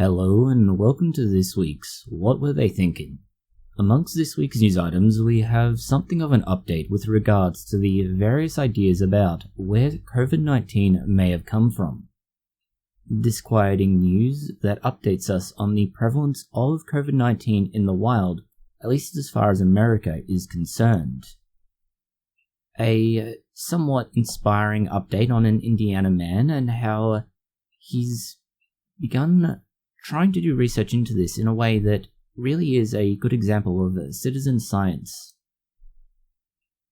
Hello and welcome to this week's What Were They Thinking? Amongst this week's news items, we have something of an update with regards to the various ideas about where COVID-19 may have come from. Disquieting news that updates us on the prevalence of COVID-19 in the wild, at least as far as America is concerned. A somewhat inspiring update on an Indiana man and how he's begun trying to do research into this in a way that really is a good example of citizen science.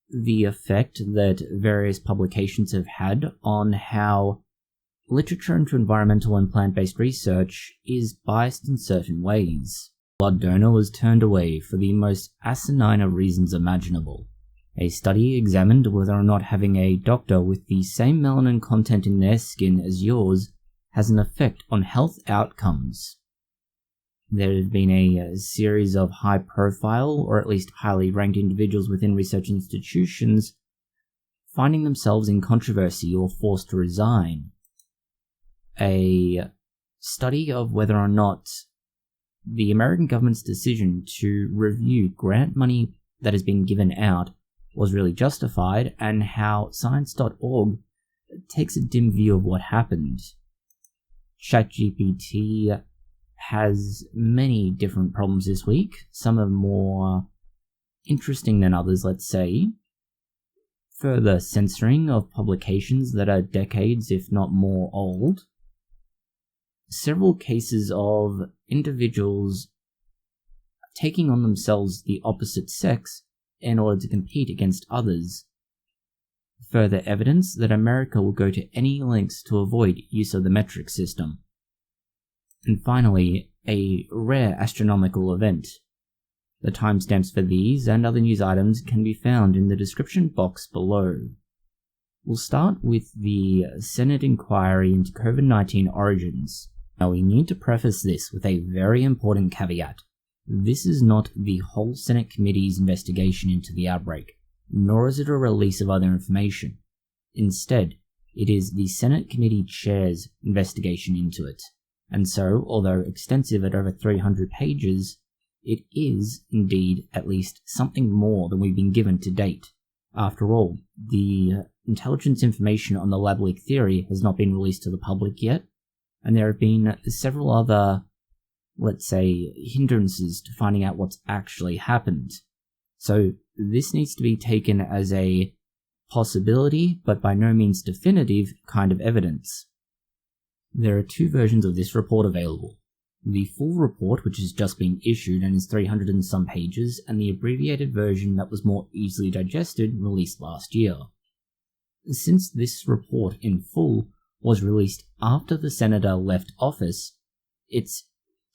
The effect that various publications have had on how literature into environmental and plant-based research is biased in certain ways. A blood donor was turned away for the most asinine of reasons imaginable. A study examined whether or not having a doctor with the same melanin content in their skin as yours has an effect on health outcomes. There have been a series of high-profile, or at least highly ranked individuals within research institutions finding themselves in controversy or forced to resign. A study of whether or not the American government's decision to review grant money that has been given out was really justified, and how science.org takes a dim view of what happened. ChatGPT has many different problems this week. Some are more interesting than others, let's say. Further censoring of publications that are decades, if not more, old. Several cases of individuals taking on themselves the opposite sex in order to compete against others. Further evidence that America will go to any lengths to avoid use of the metric system. And finally, a rare astronomical event. The timestamps for these and other news items can be found in the description box below. We'll start with the Senate inquiry into COVID-19 origins. Now, we need to preface this with a very important caveat. This is not the whole Senate committee's investigation into the outbreak, nor is it a release of other information. Instead, it is the Senate committee chair's investigation into it. And so, although extensive at over 300 pages, it is, indeed, at least something more than we've been given to date. After all, the intelligence information on the lab leak theory has not been released to the public yet, and there have been several other, let's say, hindrances to finding out what's actually happened. So, this needs to be taken as a possibility, but by no means definitive, kind of evidence. There are two versions of this report available. The full report, which has just been issued and is 300 and some pages, and the abbreviated version that was more easily digested, released last year. Since this report in full was released after the senator left office, it's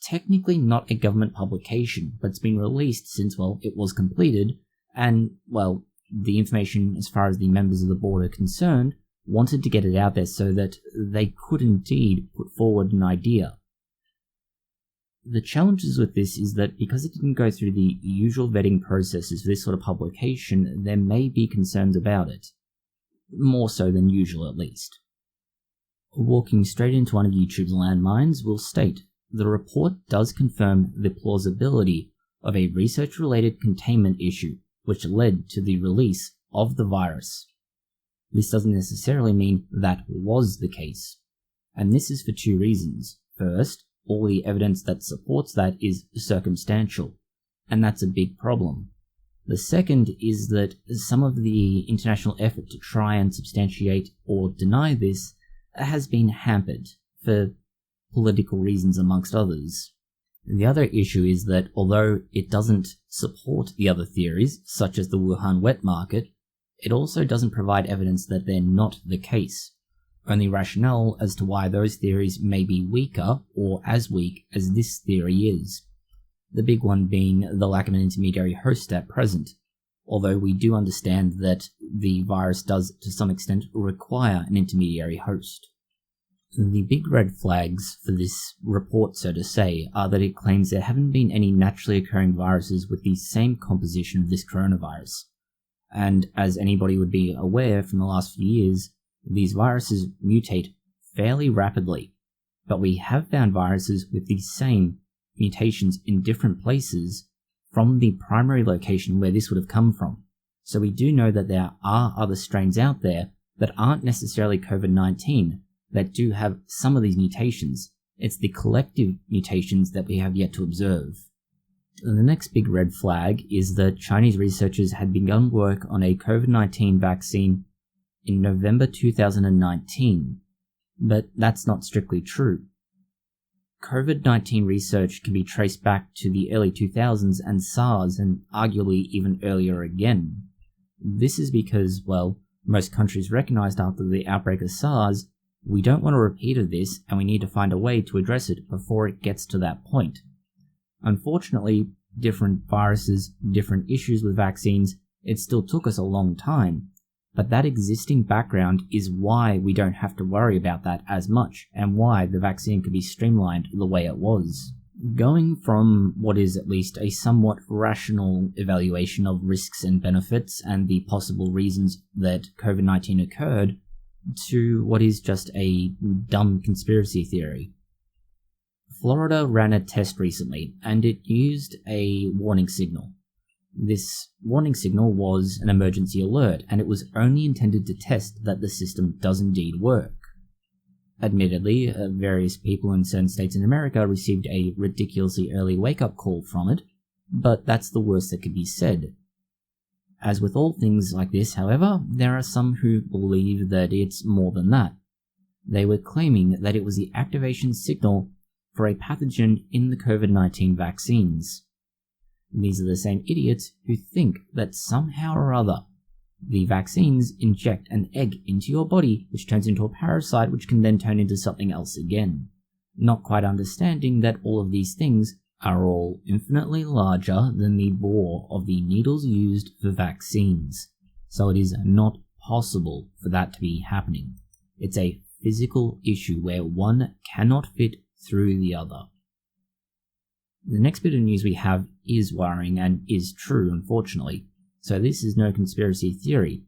technically not a government publication, but it's been released since, well, it was completed, and, well, the information as far as the members of the board are concerned wanted to get it out there so that they could indeed put forward an idea. The challenges with this is that because it didn't go through the usual vetting processes for this sort of publication, there may be concerns about it. More so than usual, at least. Walking straight into one of YouTube's landmines, we'll state the report does confirm the plausibility of a research-related containment issue which led to the release of the virus. This doesn't necessarily mean that was the case, and this is for two reasons. First, all the evidence that supports that is circumstantial, and that's a big problem. The second is that some of the international effort to try and substantiate or deny this has been hampered for political reasons amongst others. The other issue is that although it doesn't support the other theories, such as the Wuhan wet market, it also doesn't provide evidence that they're not the case, only rationale as to why those theories may be weaker or as weak as this theory is. The big one being the lack of an intermediary host at present, although we do understand that the virus does to some extent require an intermediary host. The big red flags for this report, so to say, are that it claims there haven't been any naturally occurring viruses with the same composition of this coronavirus. And as anybody would be aware from the last few years, these viruses mutate fairly rapidly. but we have found viruses with the same mutations in different places from the primary location where this would have come from. So we do know that there are other strains out there that aren't necessarily COVID-19 that do have some of these mutations. It's the collective mutations that we have yet to observe. And the next big red flag is that Chinese researchers had begun work on a COVID-19 vaccine in November 2019, but that's not strictly true. COVID-19 research can be traced back to the early 2000s and SARS, and arguably even earlier again. This is because, well, most countries recognized after the outbreak of SARS, we don't want a repeat of this and we need to find a way to address it before it gets to that point. Unfortunately, different viruses, different issues with vaccines, it still took us a long time, but that existing background is why we don't have to worry about that as much, and why the vaccine could be streamlined the way it was. Going from what is at least a somewhat rational evaluation of risks and benefits and the possible reasons that COVID-19 occurred, to what is just a dumb conspiracy theory. Florida ran a test recently, and it used a warning signal. This warning signal was an emergency alert, and it was only intended to test that the system does indeed work. Admittedly, various people in certain states in America received a ridiculously early wake-up call from it, but that's the worst that could be said. As with all things like this, however, there are some who believe that it's more than that. They were claiming that it was the activation signal for a pathogen in the COVID-19 vaccines. These are the same idiots who think that somehow or other the vaccines inject an egg into your body which turns into a parasite which can then turn into something else again, not quite understanding that all of these things are all infinitely larger than the bore of the needles used for vaccines, so it is not possible for that to be happening. It's a physical issue where one cannot fit through the other. The next bit of news we have is worrying and is true, unfortunately. So this is no conspiracy theory,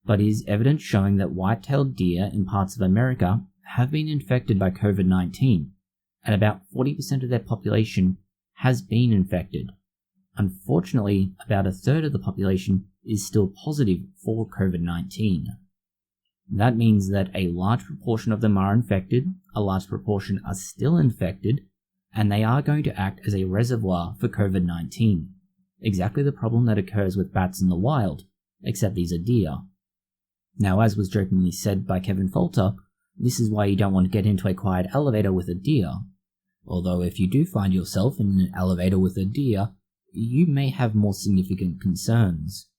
but is evidence showing that white-tailed deer in parts of America have been infected by COVID-19, and about 40% of their population has been infected. Unfortunately, about a third of the population is still positive for COVID-19. That means that a large proportion of them are infected, a large proportion are still infected, and they are going to act as a reservoir for COVID-19. Exactly the problem that occurs with bats in the wild, except these are deer. Now, as was jokingly said by Kevin Folter, this is why you don't want to get into a quiet elevator with a deer. Although if you do find yourself in an elevator with a deer, you may have more significant concerns.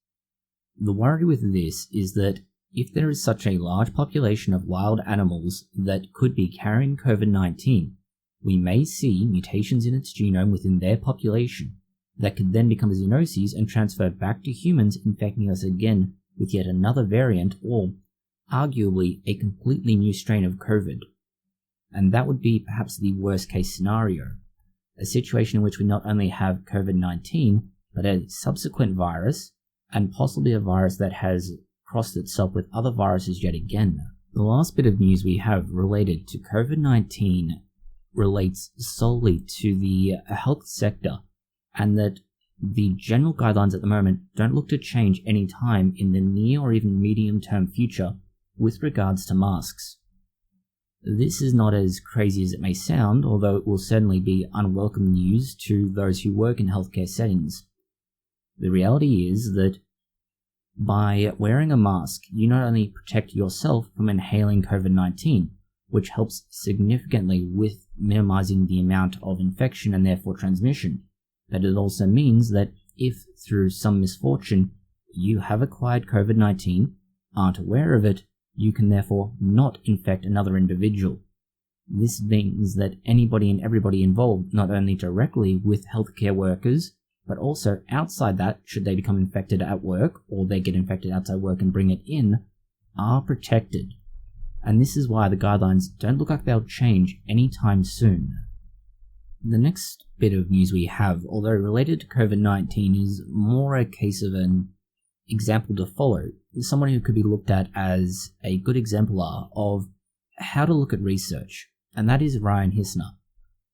The worry with this is that if there is such a large population of wild animals that could be carrying COVID-19, we may see mutations in its genome within their population that could then become zoonoses and transfer back to humans, infecting us again with yet another variant or, arguably, a completely new strain of COVID. And that would be perhaps the worst case scenario, a situation in which we not only have COVID-19, but a subsequent virus, and possibly a virus that has crossed itself with other viruses yet again. The last bit of news we have related to COVID-19 relates solely to the health sector, and that the general guidelines at the moment don't look to change any time in the near or even medium-term future with regards to masks. This is not as crazy as it may sound, although it will certainly be unwelcome news to those who work in healthcare settings. The reality is that by wearing a mask, you not only protect yourself from inhaling COVID-19, which helps significantly with minimizing the amount of infection and therefore transmission, but it also means that if through some misfortune you have acquired COVID-19, aren't aware of it, you can therefore not infect another individual. This means that anybody and everybody involved, not only directly with healthcare workers, but also outside that, should they become infected at work, or they get infected outside work and bring it in, are protected. And this is why the guidelines don't look like they'll change anytime soon. The next bit of news we have, although related to COVID-19, is more a case of an example to follow, someone who could be looked at as a good exemplar of how to look at research. and that is Ryan Hissner.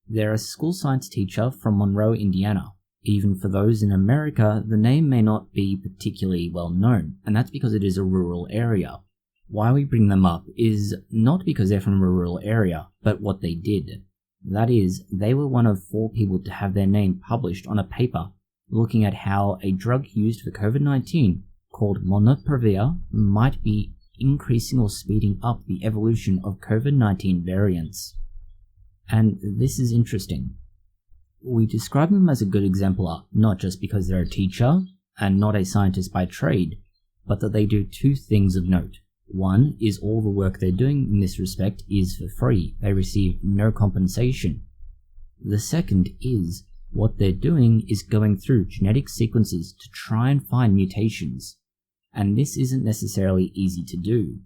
They're a school science teacher from Monroe, Indiana. Even for those in America, the name may not be particularly well known, and that's because it is a rural area. Why we bring them up is not because they're from a rural area, but what they did. That is, they were one of 4 people to have their name published on a paper looking at how a drug used for COVID-19 called molnupiravir might be increasing or speeding up the evolution of COVID-19 variants. And this is interesting. We describe them as a good exemplar, not just because they're a teacher and not a scientist by trade, but that they do 2 things of note. One is all the work they're doing in this respect is for free. They receive no compensation. The second is what they're doing is going through genetic sequences to try and find mutations. And this isn't necessarily easy to do.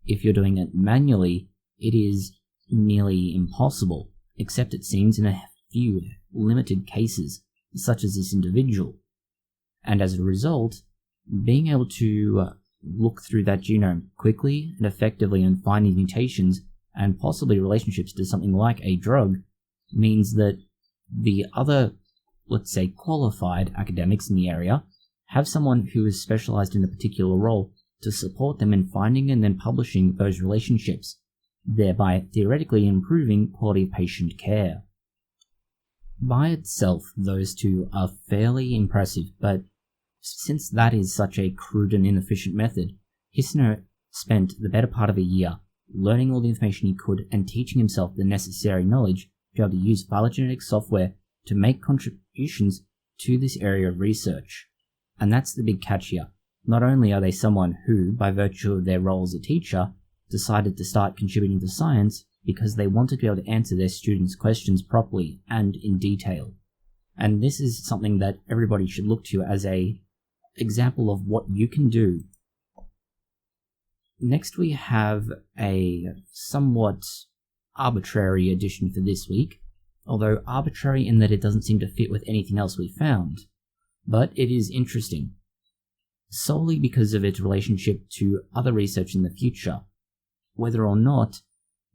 If you're doing it manually, it is nearly impossible, except it seems in a few limited cases, such as this individual. And as a result, being able to look through that genome quickly and effectively and find these mutations and possibly relationships to something like a drug means that the other, let's say, qualified academics in the area have someone who is specialized in a particular role to support them in finding and then publishing those relationships, thereby theoretically improving quality of patient care. By itself, those 2 are fairly impressive, but since that is such a crude and inefficient method, Hissner spent the better part of a year learning all the information he could and teaching himself the necessary knowledge to be able to use phylogenetic software to make contributions to this area of research. And that's the big catch here. Not only are they someone who, by virtue of their role as a teacher, decided to start contributing to science because they wanted to be able to answer their students' questions properly and in detail. And this is something that everybody should look to as a example of what you can do. Next we have a somewhat arbitrary addition for this week, although arbitrary in that it doesn't seem to fit with anything else we found. But it is interesting, solely because of its relationship to other research in the future, whether or not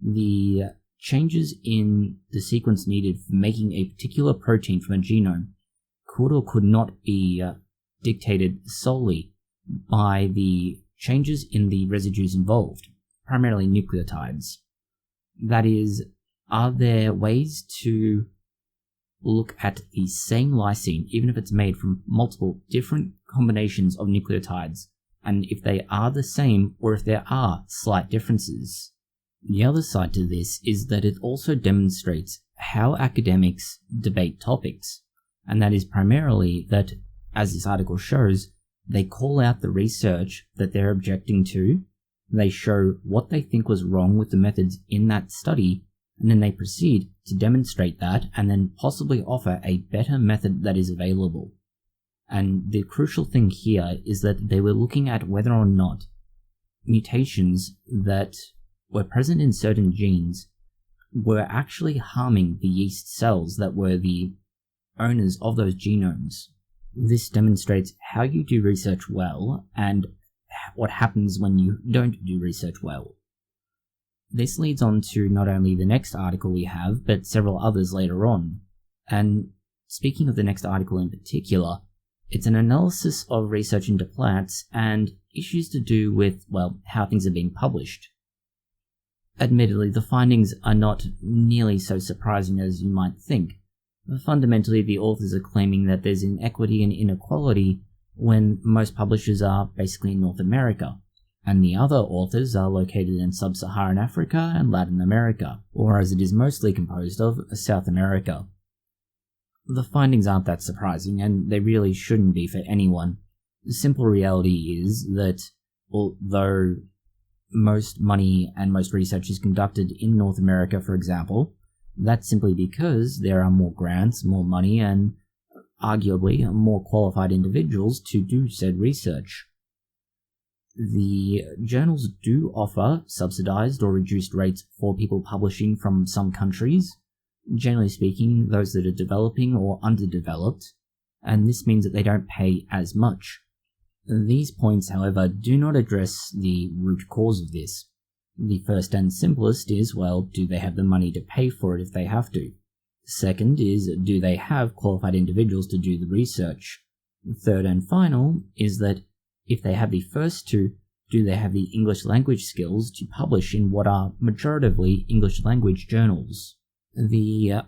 the changes in the sequence needed for making a particular protein from a genome could or could not be dictated solely by the changes in the residues involved, primarily nucleotides. That is, are there ways to look at the same lysine, even if it's made from multiple different combinations of nucleotides, and if they are the same or if there are slight differences? The other side to this is that it also demonstrates how academics debate topics, and that is primarily that, as this article shows, they call out the research that they're objecting to, they show what they think was wrong with the methods in that study, and then they proceed to demonstrate that and then possibly offer a better method that is available. And the crucial thing here is that they were looking at whether or not mutations that were present in certain genes were actually harming the yeast cells that were the owners of those genomes. This demonstrates how you do research well and what happens when you don't do research well. This leads on to not only the next article we have, but several others later on. And speaking of the next article in particular, it's an analysis of research into plants and issues to do with, well, how things are being published. Admittedly, the findings are not nearly so surprising as you might think. Fundamentally, the authors are claiming that there's inequity and inequality when most publishers are basically in North America, and the other authors are located in Sub-Saharan Africa and Latin America, or as it is mostly composed of, South America. The findings aren't that surprising, and they really shouldn't be for anyone. The simple reality is that, although most money and most research is conducted in North America, for example, that's simply because there are more grants, more money, and arguably more qualified individuals to do said research. The journals do offer subsidized or reduced rates for people publishing from some countries, generally speaking those that are developing or underdeveloped, and this means that they don't pay as much. These points, however, do not address the root cause of this. The first and simplest is, well, do they have the money to pay for it if they have to? The second is, do they have qualified individuals to do the research? The third and final is that if they have the first two, do they have the English language skills to publish in what are majoritively English language journals? The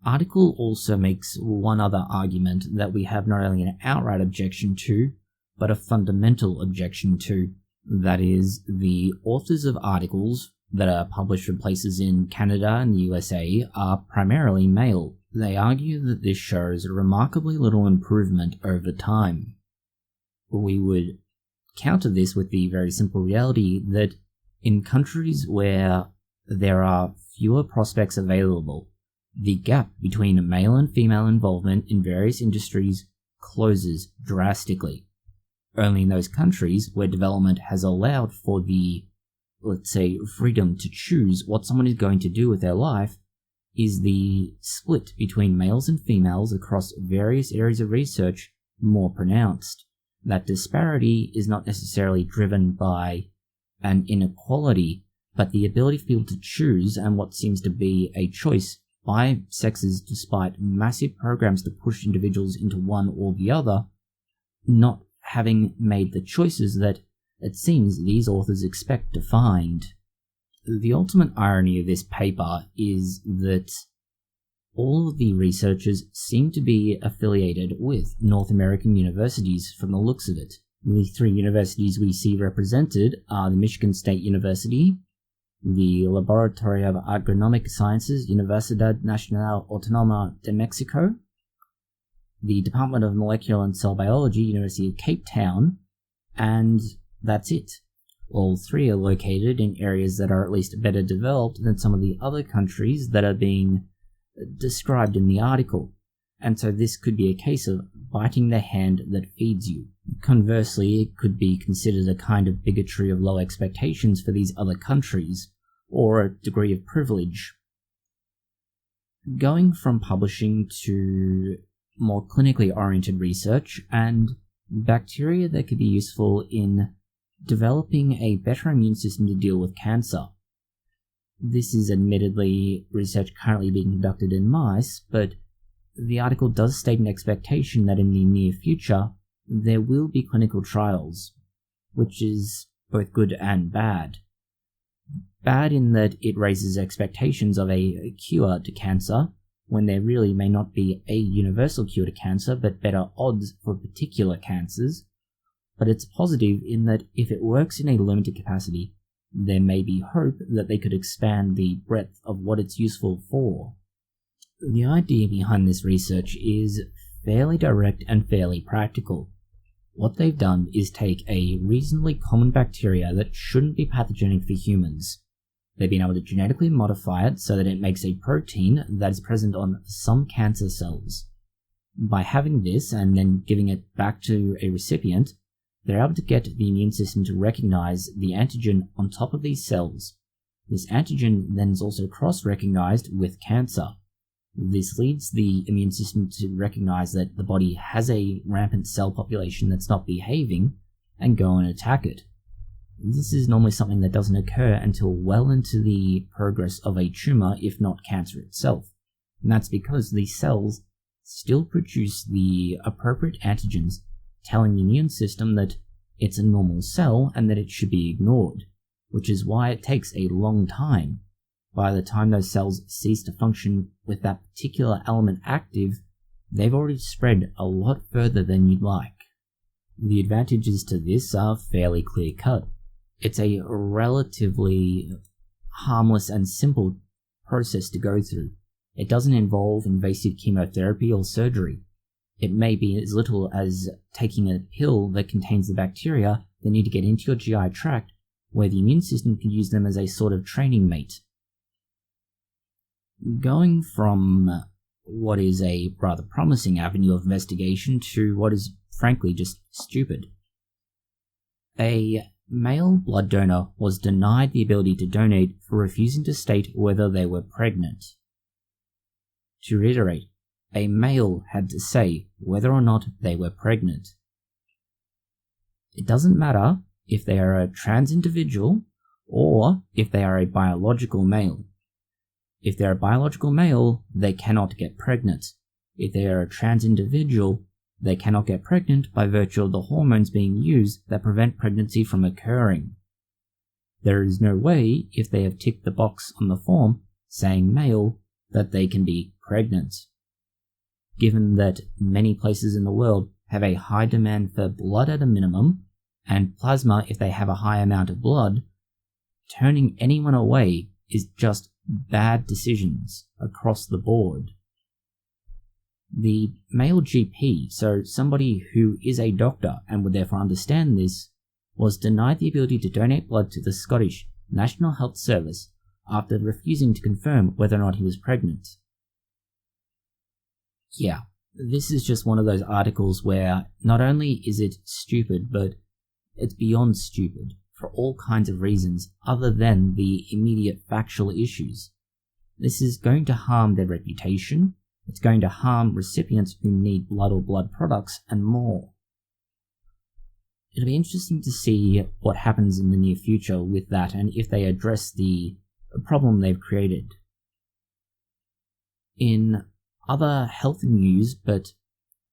article also makes one other argument that we have not only an outright objection to, but a fundamental objection to. That is, the authors of articles that are published from places in Canada and the USA are primarily male. They argue that this shows remarkably little improvement over time. We would counter this with the very simple reality that in countries where there are fewer prospects available, the gap between male and female involvement in various industries closes drastically. Only in those countries where development has allowed for the, let's say, freedom to choose what someone is going to do with their life, is the split between males and females across various areas of research more pronounced. That disparity is not necessarily driven by an inequality, but the ability for people to choose, and what seems to be a choice by sexes despite massive programs to push individuals into one or the other, not having made the choices that it seems these authors expect to find. The ultimate irony of this paper is that all of the researchers seem to be affiliated with North American universities from the looks of it. The three universities we see represented are the Michigan State University, the Laboratory of Agronomic Sciences, Universidad Nacional Autónoma de Mexico, the Department of Molecular and Cell Biology, University of Cape Town, and that's it. All three are located in areas that are at least better developed than some of the other countries that are being described in the article, and so this could be a case of biting the hand that feeds you. Conversely, it could be considered a kind of bigotry of low expectations for these other countries, or a degree of privilege. Going from publishing to more clinically oriented research and bacteria that could be useful in developing a better immune system to deal with cancer. This is admittedly research currently being conducted in mice, but the article does state an expectation that in the near future there will be clinical trials, which is both good and bad. Bad in that it raises expectations of a cure to cancer, when there really may not be a universal cure to cancer, but better odds for particular cancers. But it's positive in that if it works in a limited capacity, there may be hope that they could expand the breadth of what it's useful for. The idea behind this research is fairly direct and fairly practical. What they've done is take a reasonably common bacteria that shouldn't be pathogenic for humans. They've been able to genetically modify it so that it makes a protein that is present on some cancer cells. By having this and then giving it back to a recipient, they're able to get the immune system to recognize the antigen on top of these cells. This antigen then is also cross-recognized with cancer. This leads the immune system to recognize that the body has a rampant cell population that's not behaving and go and attack it. This is normally something that doesn't occur until well into the progress of a tumor, if not cancer itself. And that's because these cells still produce the appropriate antigens, telling the immune system that it's a normal cell and that it should be ignored, which is why it takes a long time. By the time those cells cease to function with that particular element active, they've already spread a lot further than you'd like. The advantages to this are fairly clear-cut. It's a relatively harmless and simple process to go through. It doesn't involve invasive chemotherapy or surgery. It may be as little as taking a pill that contains the bacteria that need to get into your GI tract, where the immune system can use them as a sort of training mate. Going from what is a rather promising avenue of investigation to what is frankly just stupid. A male blood donor was denied the ability to donate for refusing to state whether they were pregnant. To reiterate, a male had to say whether or not they were pregnant. It doesn't matter if they are a trans individual or if they are a biological male. If they're a biological male, they cannot get pregnant. If they are a trans individual, they cannot get pregnant by virtue of the hormones being used that prevent pregnancy from occurring. There is no way, if they have ticked the box on the form saying male, that they can be pregnant. Given that many places in the world have a high demand for blood at a minimum, and plasma if they have a high amount of blood, turning anyone away is just bad decisions across the board. The male GP, so somebody who is a doctor and would therefore understand this, was denied the ability to donate blood to the Scottish National Health Service after refusing to confirm whether or not he was pregnant. Yeah, this is just one of those articles where not only is it stupid, but it's beyond stupid for all kinds of reasons other than the immediate factual issues. This is going to harm their reputation, it's going to harm recipients who need blood or blood products, and more. It'll be interesting to see what happens in the near future with that and if they address the problem they've created. In other health news, but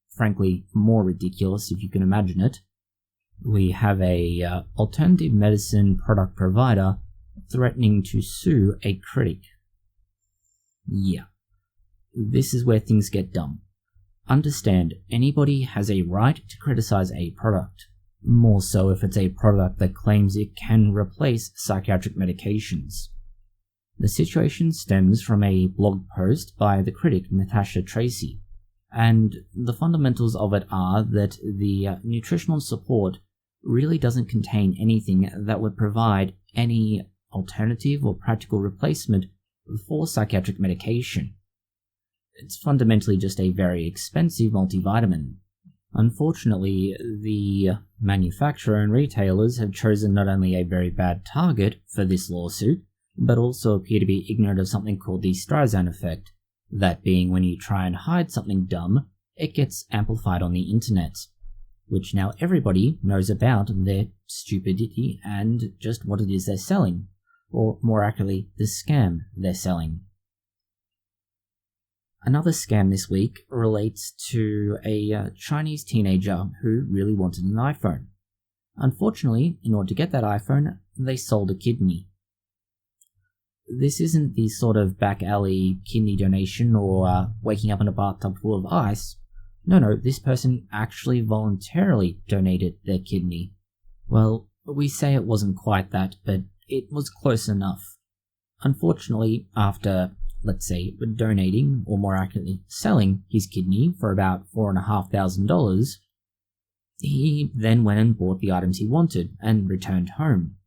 frankly more ridiculous if you can imagine it, we have a alternative medicine product provider threatening to sue a critic. Yeah, this is where things get dumb. Understand, anybody has a right to criticize a product, more so if it's a product that claims it can replace psychiatric medications. The situation stems from a blog post by the critic Natasha Tracy, and the fundamentals of it are that the nutritional support really doesn't contain anything that would provide any alternative or practical replacement for psychiatric medication. It's fundamentally just a very expensive multivitamin. Unfortunately, the manufacturer and retailers have chosen not only a very bad target for this lawsuit, but also appear to be ignorant of something called the Streisand effect. That being, when you try and hide something dumb, it gets amplified on the internet, which now everybody knows about their stupidity and just what it is they're selling, or more accurately, the scam they're selling. Another scam this week relates to a Chinese teenager who really wanted an iPhone. Unfortunately, in order to get that iPhone, they sold a kidney. This isn't the sort of back alley kidney donation or waking up in a bathtub full of ice. No, this person actually voluntarily donated their kidney. Well, we say it wasn't quite that, but it was close enough. Unfortunately, after, let's say, donating, or more accurately, selling his kidney for about $4,500, he then went and bought the items he wanted and returned home.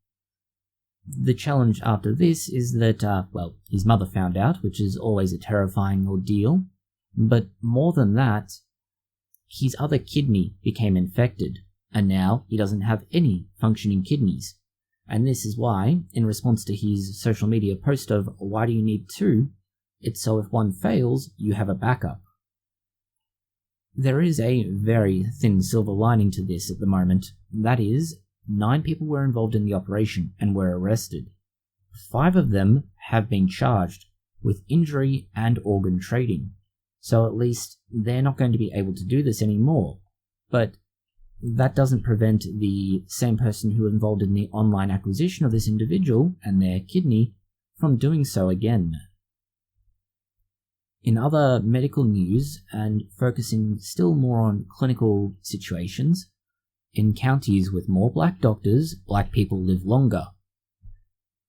The challenge after this is that, his mother found out, which is always a terrifying ordeal, but more than that, his other kidney became infected, and now he doesn't have any functioning kidneys. And this is why, in response to his social media post of, "Why do you need two?" it's so if one fails, you have a backup. There is a very thin silver lining to this at the moment. That is, 9 people were involved in the operation and were arrested. 5 of them have been charged with injury and organ trading. So at least they're not going to be able to do this anymore. But that doesn't prevent the same person who was involved in the online acquisition of this individual and their kidney from doing so again. In other medical news, and focusing still more on clinical situations, in counties with more black doctors, black people live longer.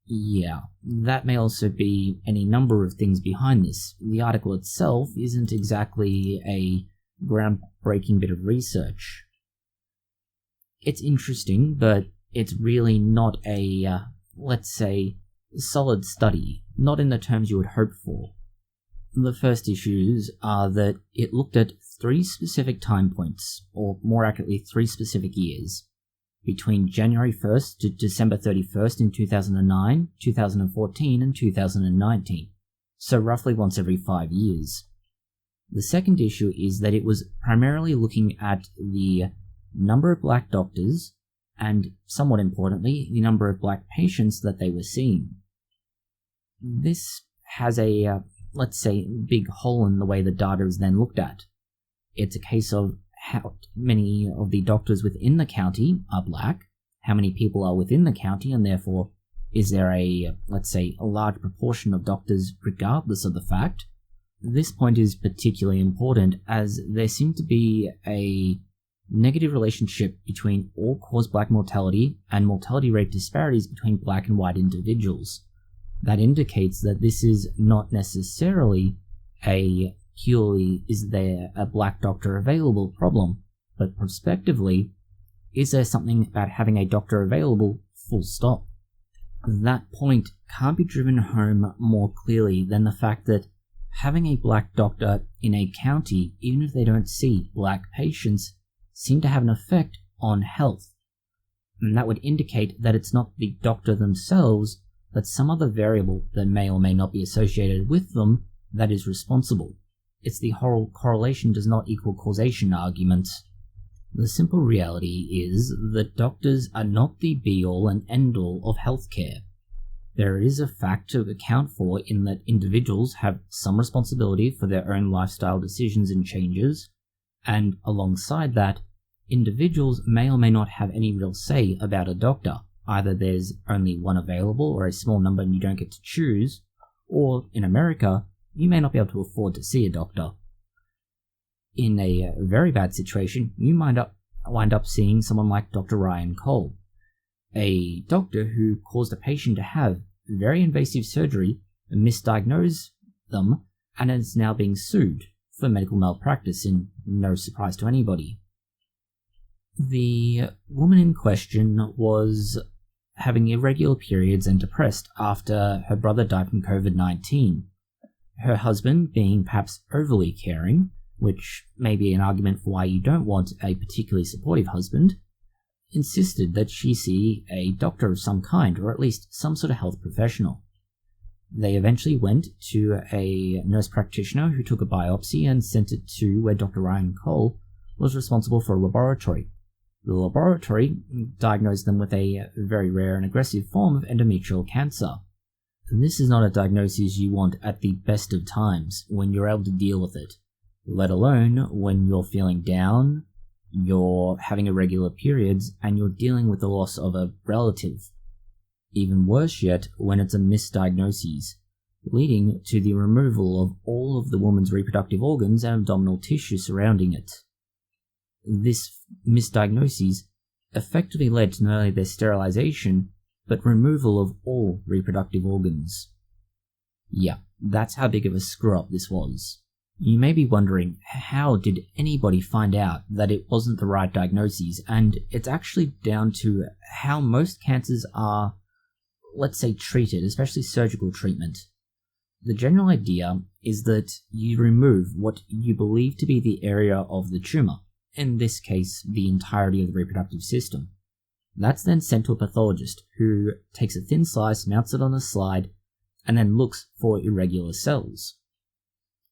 Yeah, that may also be any number of things behind this. The article itself isn't exactly a groundbreaking bit of research. It's interesting, but it's really not a, let's say, solid study, not in the terms you would hope for. The first issues are that it looked at 3 specific time points, or more accurately 3 specific years, between January 1st to December 31st in 2009, 2014 and 2019, so roughly once every 5 years. The second issue is that it was primarily looking at the number of black doctors and somewhat importantly, the number of black patients that they were seeing. This has a, let's say, big hole in the way the data is then looked at. It's a case of how many of the doctors within the county are black, how many people are within the county, and therefore is there a, let's say, a large proportion of doctors regardless of the fact. This point is particularly important as there seemed to be a negative relationship between all-cause black mortality and mortality rate disparities between black and white individuals. That indicates that this is not necessarily a purely is there a black doctor available problem, but prospectively, is there something about having a doctor available full stop? That point can't be driven home more clearly than the fact that having a black doctor in a county, even if they don't see black patients, seem to have an effect on health. And that would indicate that it's not the doctor themselves, but some other variable that may or may not be associated with them that is responsible. It's the whole correlation does not equal causation argument. The simple reality is that doctors are not the be-all and end-all of healthcare. There is a fact to account for in that individuals have some responsibility for their own lifestyle decisions and changes, and alongside that, individuals may or may not have any real say about a doctor. Either there's only one available or a small number and you don't get to choose, or in America, you may not be able to afford to see a doctor. In a very bad situation, you might wind up seeing someone like Dr. Ryan Cole, a doctor who caused a patient to have very invasive surgery, misdiagnosed them, and is now being sued for medical malpractice in no surprise to anybody. The woman in question was having irregular periods and depressed after her brother died from COVID-19. Her husband, being perhaps overly caring, which may be an argument for why you don't want a particularly supportive husband, insisted that she see a doctor of some kind, or at least some sort of health professional. They eventually went to a nurse practitioner who took a biopsy and sent it to where Dr. Ryan Cole was responsible for a laboratory. The laboratory diagnosed them with a very rare and aggressive form of endometrial cancer. And this is not a diagnosis you want at the best of times when you're able to deal with it, let alone when you're feeling down, you're having irregular periods, and you're dealing with the loss of a relative. Even worse yet, when it's a misdiagnosis, leading to the removal of all of the woman's reproductive organs and abdominal tissue surrounding it. This misdiagnosis effectively led to not only their sterilization, but removal of all reproductive organs. Yeah, that's how big of a screw-up this was. You may be wondering, how did anybody find out that it wasn't the right diagnosis? And it's actually down to how most cancers are, let's say, treated, especially surgical treatment. The general idea is that you remove what you believe to be the area of the tumor, in this case, the entirety of the reproductive system. That's then sent to a pathologist who takes a thin slice, mounts it on a slide, and then looks for irregular cells.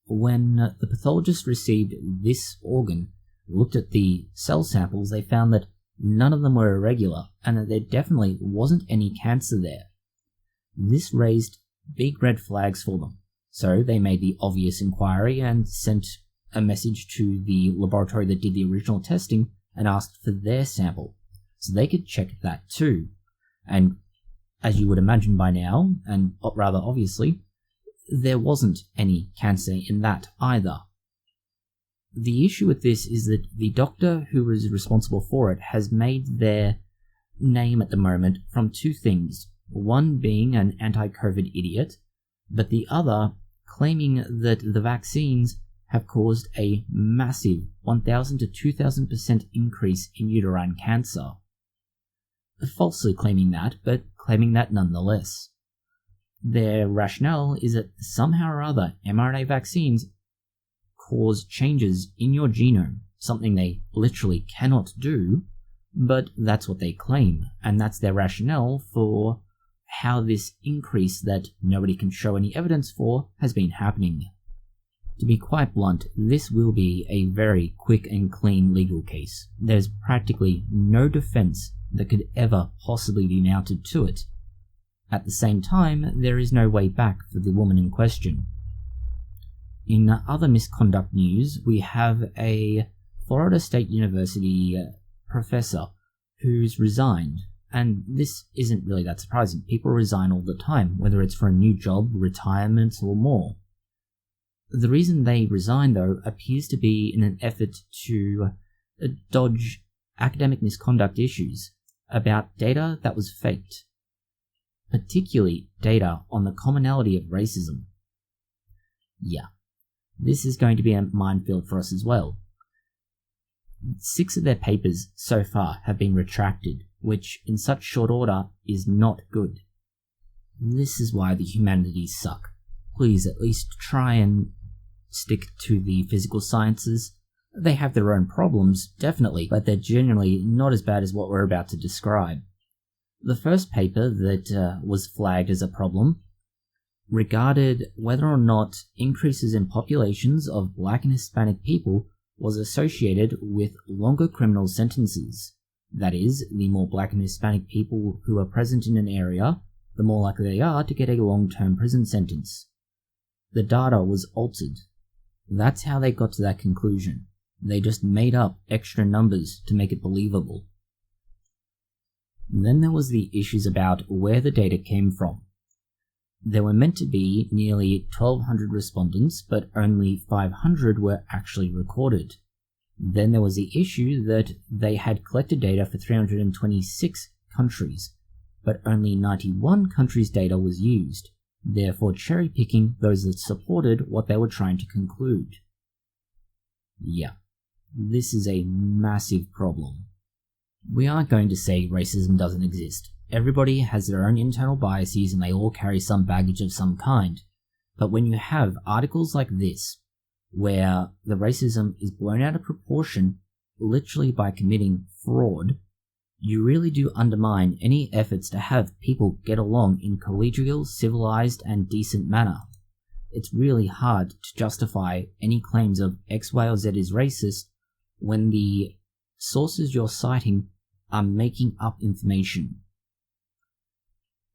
When the pathologist received this organ, looked at the cell samples, they found that none of them were irregular, and that there definitely wasn't any cancer there. This raised big red flags for them, so they made the obvious inquiry and sent a message to the laboratory that did the original testing and asked for their sample, so they could check that too. And as you would imagine by now, and rather obviously, there wasn't any cancer in that either. The issue with this is that the doctor who was responsible for it has made their name at the moment from two things. One being an anti-COVID idiot, but the other claiming that the vaccines have caused a massive 1,000 to 2,000% increase in uterine cancer. Falsely claiming that, but claiming that nonetheless. Their rationale is that somehow or other mRNA vaccines cause changes in your genome, something they literally cannot do, but that's what they claim, and that's their rationale for how this increase that nobody can show any evidence for has been happening. To be quite blunt, this will be a very quick and clean legal case. There's practically no defense that could ever possibly be mounted to it. At the same time, there is no way back for the woman in question. In other misconduct news, we have a Florida State University professor who's resigned, and this isn't really that surprising. People resign all the time, whether it's for a new job, retirement, or more. The reason they resign, though, appears to be in an effort to dodge academic misconduct issues about data that was faked, particularly data on the commonality of racism. Yeah, this is going to be a minefield for us as well. 6 of their papers so far have been retracted, which in such short order is not good. This is why the humanities suck. Please at least try and stick to the physical sciences. They have their own problems, definitely, but they're generally not as bad as what we're about to describe. The first paper that was flagged as a problem regarded whether or not increases in populations of Black and Hispanic people was associated with longer criminal sentences. That is, the more Black and Hispanic people who are present in an area, the more likely they are to get a long-term prison sentence. The data was altered. That's how they got to that conclusion. They just made up extra numbers to make it believable. Then there was the issues about where the data came from. There were meant to be nearly 1,200 respondents, but only 500 were actually recorded. Then there was the issue that they had collected data for 326 countries, but only 91 countries' data was used, therefore cherry-picking those that supported what they were trying to conclude. Yeah, this is a massive problem. We aren't going to say racism doesn't exist. Everybody has their own internal biases and they all carry some baggage of some kind. But when you have articles like this, where the racism is blown out of proportion literally by committing fraud, you really do undermine any efforts to have people get along in collegial, civilized, and decent manner. It's really hard to justify any claims of X, Y, or Z is racist when the sources you're citing are making up information.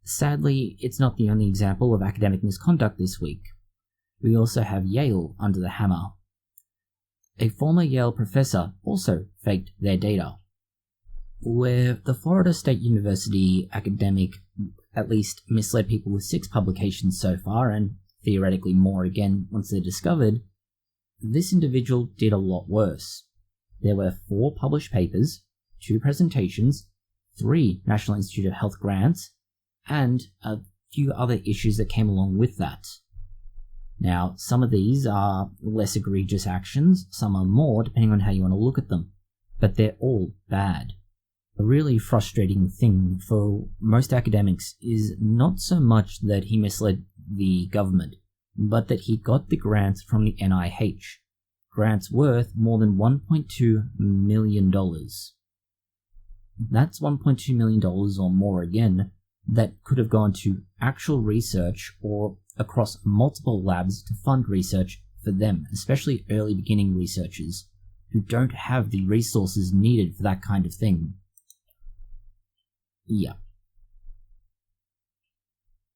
Sadly, it's not the only example of academic misconduct this week. We also have Yale under the hammer. A former Yale professor also faked their data, where the Florida State University academic at least misled people with 6 publications so far, and theoretically more again once they're discovered. This individual did a lot worse. There were 4 published papers, 2 presentations, 3 National Institute of Health grants, and a few other issues that came along with that. Now, some of these are less egregious actions, some are more, depending on how you want to look at them, but they're all bad. A really frustrating thing for most academics is not so much that he misled the government, but that he got the grants from the NIH. Grants worth more than $1.2 million. That's $1.2 million or more again, that could have gone to actual research or across multiple labs to fund research for them, especially early beginning researchers who don't have the resources needed for that kind of thing. Yeah.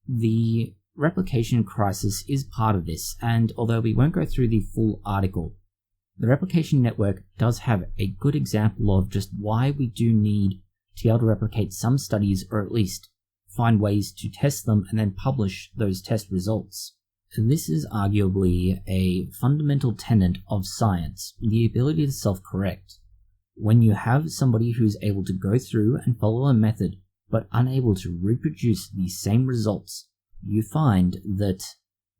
The replication crisis is part of this, and although we won't go through the full article, the replication network does have a good example of just why we do need to be able to replicate some studies, or at least find ways to test them and then publish those test results. And this is arguably a fundamental tenet of science, the ability to self-correct. When you have somebody who's able to go through and follow a method, but unable to reproduce the same results, you find that,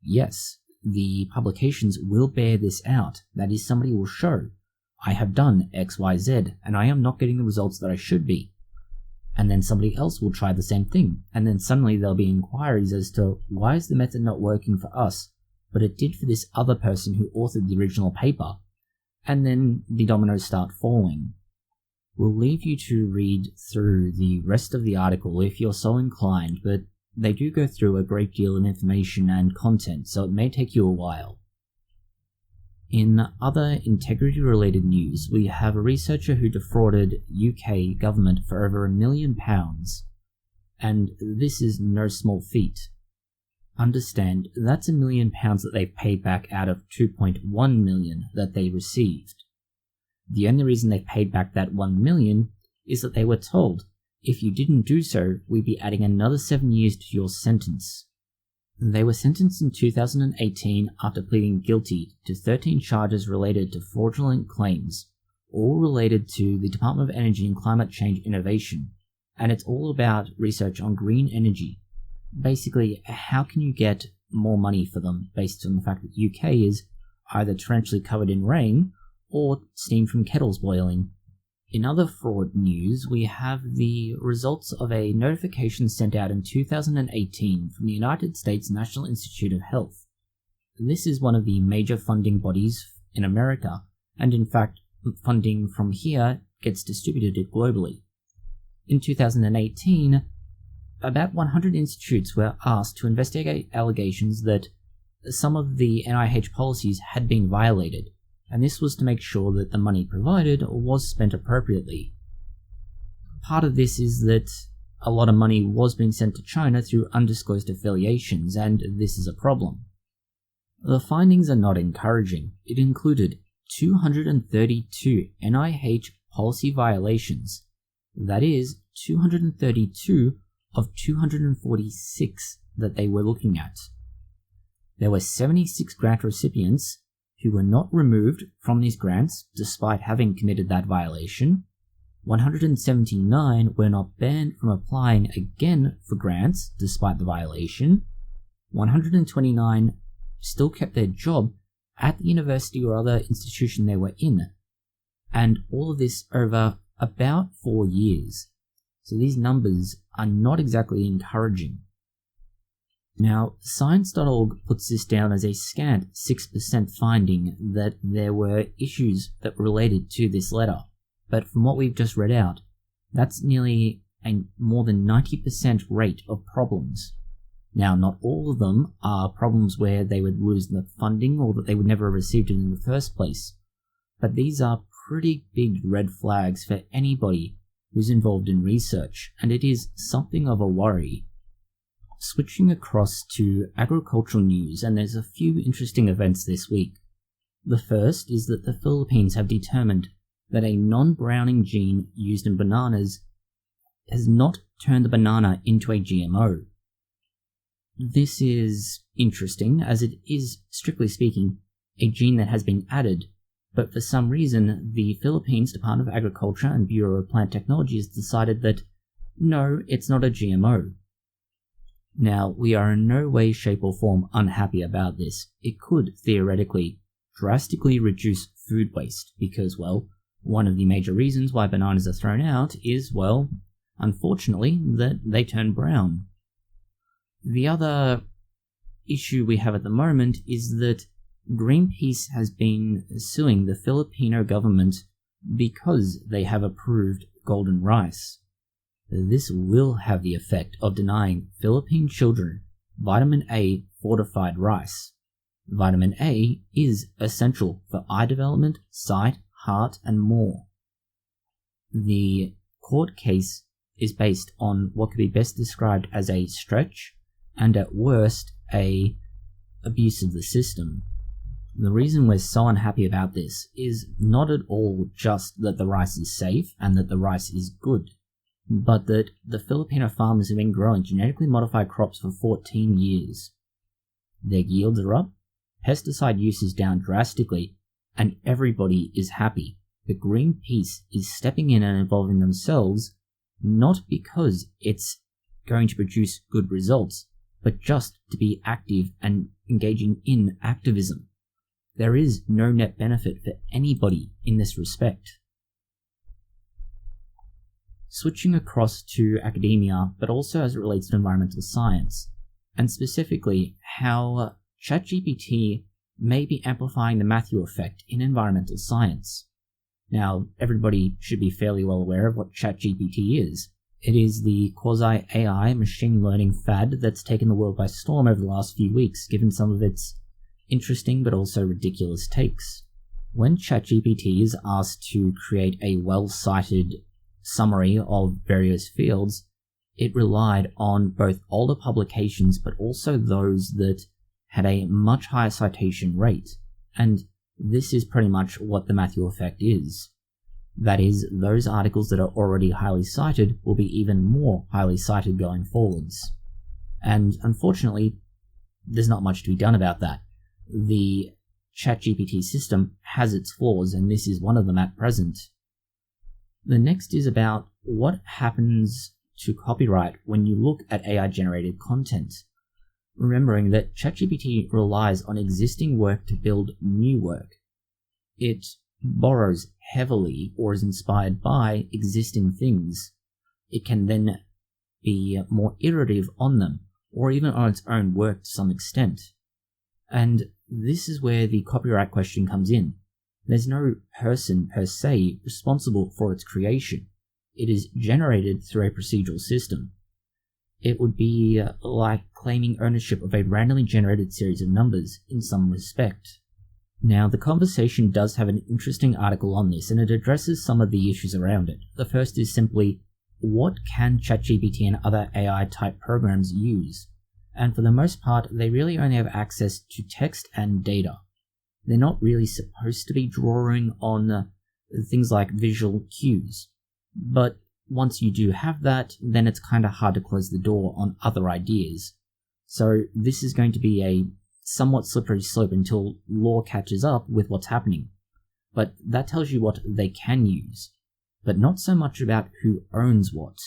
yes, the publications will bear this out. That is, somebody will show, I have done X, Y, Z, and I am not getting the results that I should be. And then somebody else will try the same thing, and then suddenly there'll be inquiries as to why is the method not working for us, but it did for this other person who authored the original paper, and then the dominoes start falling. We'll leave you to read through the rest of the article if you're so inclined, but they do go through a great deal of information and content, so it may take you a while. In other integrity-related news, we have a researcher who defrauded UK government for over £1 million, and this is no small feat. Understand, that's £1 million that they've paid back out of 2.1 million that they received. The only reason they paid back that 1 million is that they were told, if you didn't do so, we'd be adding another 7 years to your sentence. They were sentenced in 2018 after pleading guilty to 13 charges related to fraudulent claims, all related to the Department of Energy and Climate Change Innovation, and it's all about research on green energy. Basically, how can you get more money for them based on the fact that the UK is either torrentially covered in rain or steam from kettles boiling. In other fraud news, we have the results of a notification sent out in 2018 from the United States National Institute of Health. This is one of the major funding bodies in America, and in fact, funding from here gets distributed globally. In 2018, about 100 institutes were asked to investigate allegations that some of the NIH policies had been violated, and this was to make sure that the money provided was spent appropriately. Part of this is that a lot of money was being sent to China through undisclosed affiliations, and this is a problem. The findings are not encouraging. It included 232 NIH policy violations. That is, 232 of 246 that they were looking at. There were 76 grant recipients who were not removed from these grants despite having committed that violation. 179 were not banned from applying again for grants despite the violation. 129 still kept their job at the university or other institution they were in. And all of this over about 4 years. So these numbers are not exactly encouraging. Now, Science.org puts this down as a scant 6% finding that there were issues that related to this letter. But from what we've just read out, that's nearly a more than 90% rate of problems. Now, not all of them are problems where they would lose the funding or that they would never have received it in the first place. But these are pretty big red flags for anybody who's involved in research, and it is something of a worry. Switching across to agricultural news, and there's a few interesting events this week. The first is that the Philippines have determined that a non-browning gene used in bananas has not turned the banana into a GMO. This is interesting, as it is, strictly speaking, a gene that has been added, but for some reason the Philippines Department of Agriculture and Bureau of Plant Technology has decided that no, it's not a GMO. Now, we are in no way, shape or form unhappy about this. It could, theoretically, drastically reduce food waste because, well, one of the major reasons why bananas are thrown out is, well, unfortunately, that they turn brown. The other issue we have at the moment is that Greenpeace has been suing the Filipino government because they have approved golden rice. This will have the effect of denying Philippine children vitamin A fortified rice. Vitamin A is essential for eye development, sight, heart, and more. The court case is based on what could be best described as a stretch, and at worst, a abuse of the system. The reason we're so unhappy about this is not at all just that the rice is safe and that the rice is good, but that the Filipino farmers have been growing genetically modified crops for 14 years. Their yields are up, pesticide use is down drastically, and everybody is happy. But Greenpeace is stepping in and involving themselves, not because it's going to produce good results, but just to be active and engaging in activism. There is no net benefit for anybody in this respect. Switching across to academia, but also as it relates to environmental science, and specifically how ChatGPT may be amplifying the Matthew effect in environmental science. Now, everybody should be fairly well aware of what ChatGPT is. It is the quasi-AI machine learning fad that's taken the world by storm over the last few weeks, given some of its interesting but also ridiculous takes. When ChatGPT is asked to create a well-cited summary of various fields, it relied on both older publications but also those that had a much higher citation rate, and this is pretty much what the Matthew effect is. That is, those articles that are already highly cited will be even more highly cited going forwards. And unfortunately, there's not much to be done about that. The ChatGPT system has its flaws, and this is one of them at present. The next is about what happens to copyright when you look at AI-generated content. Remembering that ChatGPT relies on existing work to build new work. It borrows heavily or is inspired by existing things. It can then be more iterative on them, or even on its own work to some extent. And this is where the copyright question comes in. There's no person per se responsible for its creation. It is generated through a procedural system. It would be like claiming ownership of a randomly generated series of numbers in some respect. Now, the conversation does have an interesting article on this, and it addresses some of the issues around it. The first is simply, what can ChatGPT and other AI-type programs use? And for the most part, they really only have access to text and data. They're not really supposed to be drawing on things like visual cues. But once you do have that, then it's kind of hard to close the door on other ideas. So this is going to be a somewhat slippery slope until law catches up with what's happening. But that tells you what they can use, but not so much about who owns what.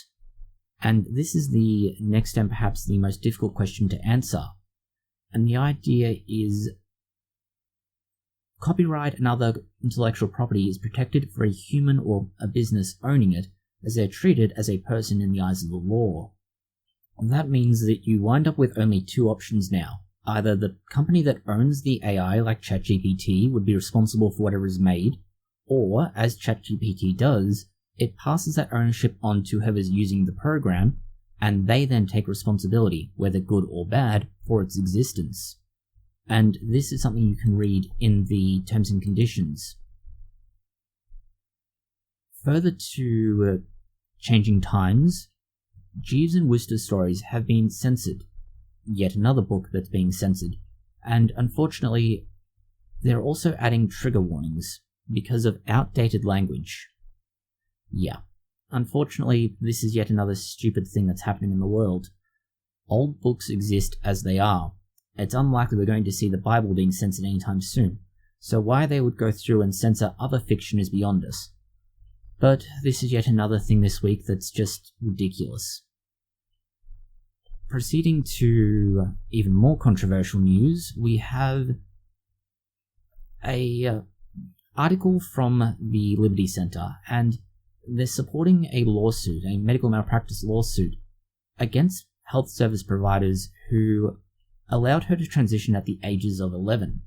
And this is the next and perhaps the most difficult question to answer. And the idea is, copyright and other intellectual property is protected for a human or a business owning it, as they're treated as a person in the eyes of the law. That means that you wind up with only two options now. Either the company that owns the AI, like ChatGPT, would be responsible for whatever is made, or, as ChatGPT does, it passes that ownership on to whoever's using the program, and they then take responsibility, whether good or bad, for its existence. And this is something you can read in the terms and conditions. Further to changing times, Jeeves and Wooster stories have been censored. Yet another book that's being censored. And unfortunately, they're also adding trigger warnings because of outdated language. Yeah, unfortunately, this is yet another stupid thing that's happening in the world. Old books exist as they are. It's unlikely we're going to see the Bible being censored anytime soon, so why they would go through and censor other fiction is beyond us. But this is yet another thing this week that's just ridiculous. Proceeding to even more controversial news, we have a article from the Liberty Center, and they're supporting a lawsuit, a medical malpractice lawsuit, against health service providers who allowed her to transition at the ages of 11.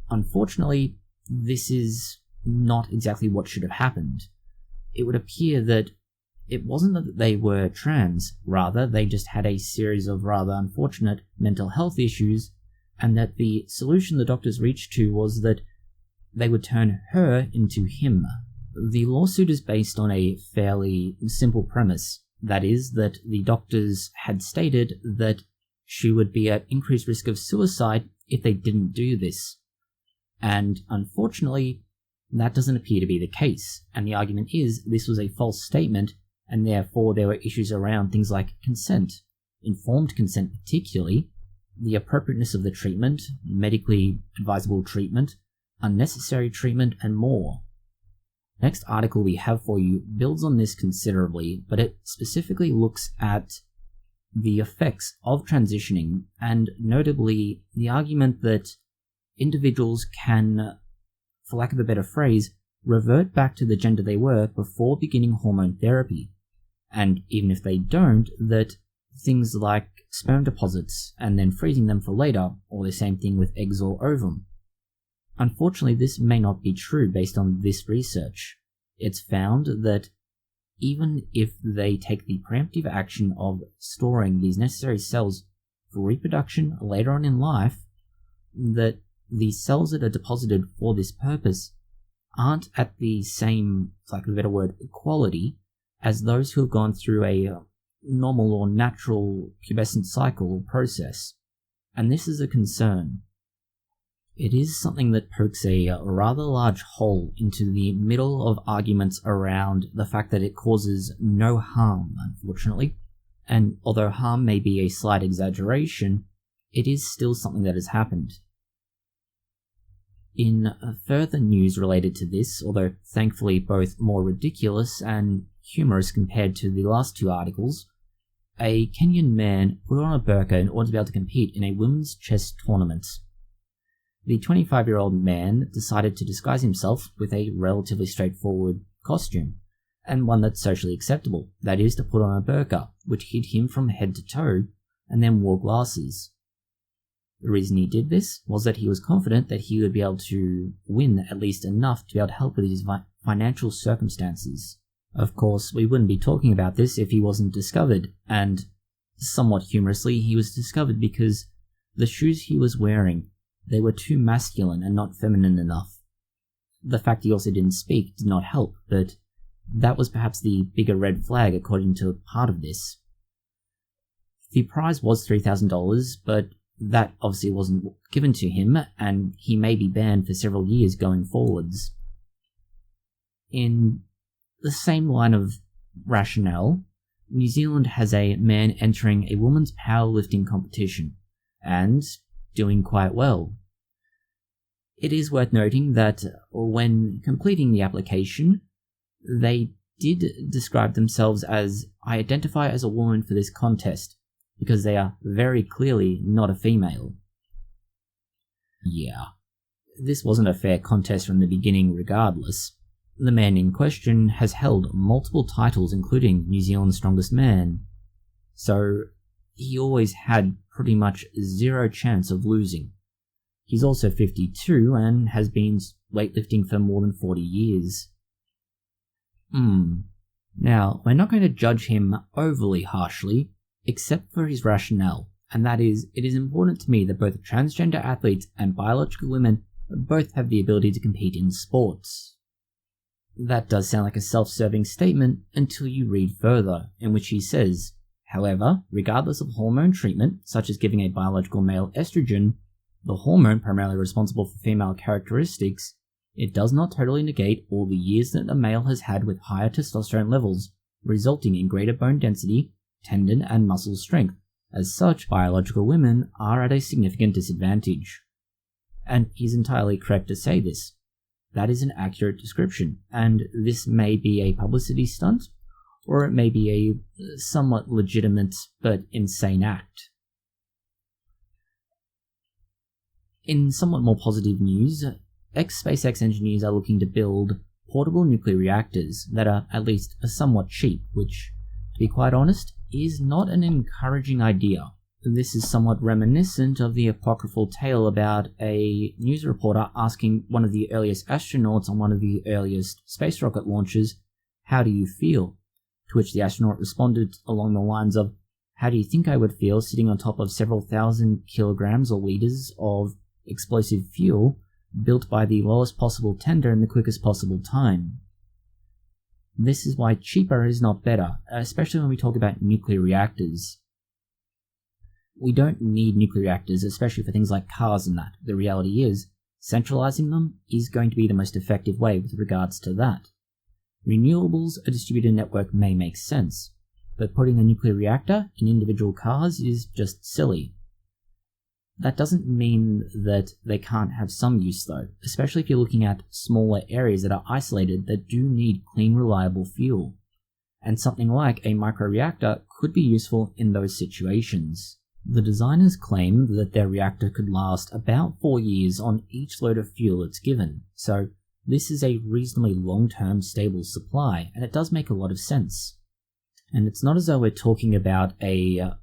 Unfortunately, this is not exactly what should have happened. It would appear that it wasn't that they were trans, rather they just had a series of rather unfortunate mental health issues, and that the solution the doctors reached to was that they would turn her into him. The lawsuit is based on a fairly simple premise, that is, that the doctors had stated that she would be at increased risk of suicide if they didn't do this. And unfortunately, that doesn't appear to be the case, and the argument is this was a false statement, and therefore there were issues around things like consent, informed consent particularly, the appropriateness of the treatment, medically advisable treatment, unnecessary treatment, and more. Next article we have for you builds on this considerably, but it specifically looks at the effects of transitioning, and notably the argument that individuals can, for lack of a better phrase, revert back to the gender they were before beginning hormone therapy. And even if they don't, that things like sperm deposits and then freezing them for later, or the same thing with eggs or ovum. Unfortunately, this may not be true based on this research. It's found that even if they take the preemptive action of storing these necessary cells for reproduction later on in life, that the cells that are deposited for this purpose aren't at the same, for lack of a better word, quality as those who have gone through a normal or natural pubescent cycle or process. And this is a concern. It is something that pokes a rather large hole into the middle of arguments around the fact that it causes no harm, unfortunately. And although harm may be a slight exaggeration, it is still something that has happened. In further news related to this, although thankfully both more ridiculous and humorous compared to the last two articles, a Kenyan man put on a burqa in order to be able to compete in a women's chess tournament. The 25-year-old man decided to disguise himself with a relatively straightforward costume, and one that's socially acceptable, that is to put on a burqa, which hid him from head to toe, and then wore glasses. The reason he did this was that he was confident that he would be able to win at least enough to be able to help with his financial circumstances. Of course, we wouldn't be talking about this if he wasn't discovered, and somewhat humorously, he was discovered because the shoes he was wearing, they were too masculine and not feminine enough. The fact he also didn't speak did not help, but that was perhaps the bigger red flag according to part of this. The prize was $3,000, but that obviously wasn't given to him, and he may be banned for several years going forwards. In the same line of rationale, New Zealand has a man entering a women's powerlifting competition, and doing quite well. It is worth noting that when completing the application, they did describe themselves as, "I identify as a woman for this contest," because they are very clearly not a female. Yeah, this wasn't a fair contest from the beginning regardless. The man in question has held multiple titles including New Zealand's Strongest Man, so he always had pretty much zero chance of losing. He's also 52 and has been weightlifting for more than 40 years. Now, we're not going to judge him overly harshly, except for his rationale, and that is, it is important to me that both transgender athletes and biological women both have the ability to compete in sports. That does sound like a self-serving statement until you read further, in which he says, however, regardless of hormone treatment, such as giving a biological male estrogen, the hormone primarily responsible for female characteristics, it does not totally negate all the years that a male has had with higher testosterone levels, resulting in greater bone density, tendon and muscle strength. As such, biological women are at a significant disadvantage. And he's entirely correct to say this. That is an accurate description, and this may be a publicity stunt, or it may be a somewhat legitimate but insane act. In somewhat more positive news, ex-SpaceX engineers are looking to build portable nuclear reactors that are at least somewhat cheap, which, to be quite honest, is not an encouraging idea. This is somewhat reminiscent of the apocryphal tale about a news reporter asking one of the earliest astronauts on one of the earliest space rocket launches, "How do you feel?" To which the astronaut responded along the lines of, "How do you think I would feel sitting on top of several thousand kilograms or liters of explosive fuel built by the lowest possible tender in the quickest possible time?" This is why cheaper is not better, especially when we talk about nuclear reactors. We don't need nuclear reactors, especially for things like cars and that. The reality is, centralizing them is going to be the most effective way with regards to that. Renewables, a distributed network may make sense, but putting a nuclear reactor in individual cars is just silly. That doesn't mean that they can't have some use though, especially if you're looking at smaller areas that are isolated that do need clean, reliable fuel. And something like a microreactor could be useful in those situations. The designers claim that their reactor could last about 4 years on each load of fuel it's given, so this is a reasonably long-term stable supply, and it does make a lot of sense. And it's not as though we're talking about a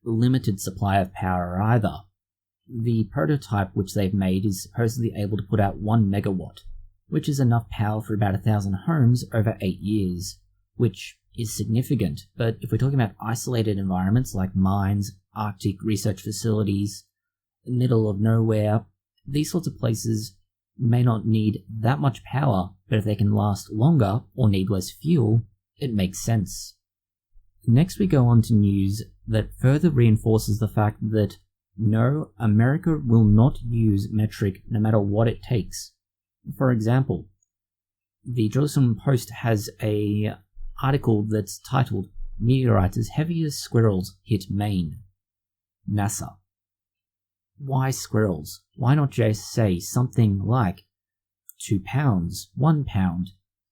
limited supply of power either. The prototype which they've made is supposedly able to put out 1 megawatt, which is enough power for about 1,000 homes over 8 years, which is significant, but if we're talking about isolated environments like mines, Arctic research facilities, middle of nowhere, these sorts of places may not need that much power, but if they can last longer or need less fuel, it makes sense. Next we go on to news that further reinforces the fact that no, America will not use metric no matter what it takes. For example, the Jerusalem Post has an article that's titled "Meteorites as Heavy as Squirrels Hit Maine." NASA. Why squirrels? Why not just say something like 2 pounds, 1 pound,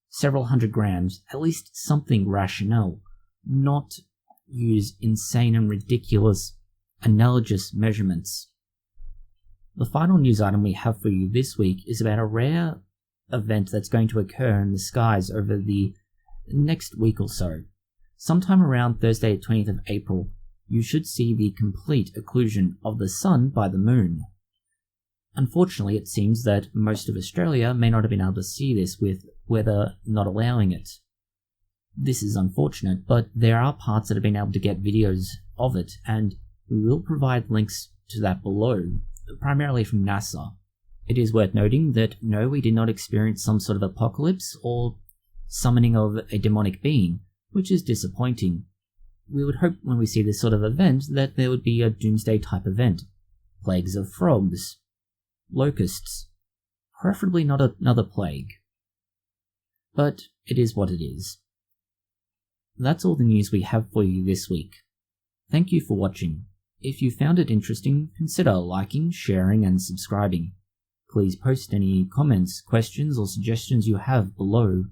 several hundred grams, at least something rational, not use insane and ridiculous analogous measurements. The final news item we have for you this week is about a rare event that's going to occur in the skies over the next week or so. Sometime around Thursday 20th of April, you should see the complete occlusion of the sun by the moon. Unfortunately, it seems that most of Australia may not have been able to see this with weather not allowing it. This is unfortunate, but there are parts that have been able to get videos of it, and we will provide links to that below, primarily from NASA. It is worth noting that no, we did not experience some sort of apocalypse or summoning of a demonic being, which is disappointing. We would hope when we see this sort of event that there would be a doomsday type event. Plagues of frogs, locusts, preferably not another plague. But it is what it is. That's all the news we have for you this week. Thank you for watching. If you found it interesting, consider liking, sharing, and subscribing. Please post any comments, questions, or suggestions you have below